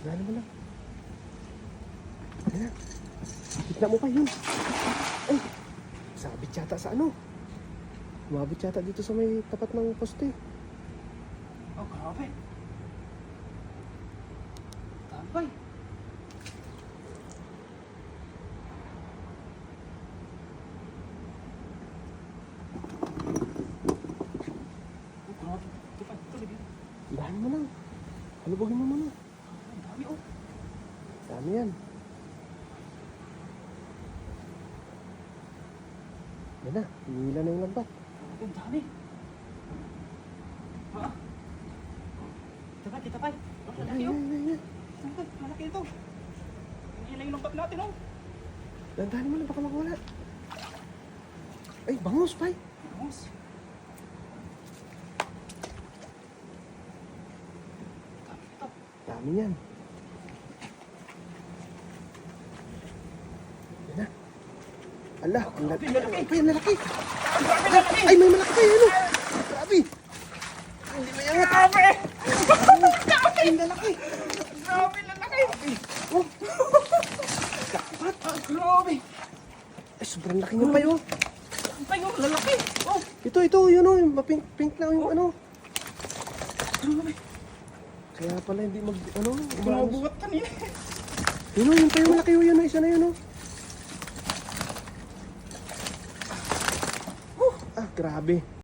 Lalo mo lang. Ayan. Kita mo pa yun. Ay, sabit yata sa ano. Umabot yata dito sa may tapat ng poste. Oh, grabe. Tambay. Oh, grabe. Ito pa, ito lagi. Dahan mo lang. Halubugin mo muna. Ang dami, oh. Dami yan. Yan na, hinihila na yung lambat. Ang dami. Ah. Tapay, tapay. Oh, Yan, malaki, oh. yan. Tapay, malaki ito. Ang hilay yung lambat natin, oh. Dandahan mo lang, baka magwala. Ay, bangus, pay. Bangus. Dami ito. Dami yan. Yan na. Ala, ang laki. Malaki. Ay, ang lalaki. Grabe, lalaki. Ay, may malaki pa yan, ano? Grabe. Hindi mayangat. Grabe. Ay, ang lalaki. Grabe, lalaki. Oh, Ba't? Ah, grabe. ay, sobrang laki niya pa yun. Ang tayo, lalaki. Oh, Ito, yun o, mapink-pink na yung ano. grabe. Kaya pala hindi mag, ano, umalas. Bumubuhat kanina. Yun o, yun pa yung malaki o, yun o, isa na yun o. Ah, grabe.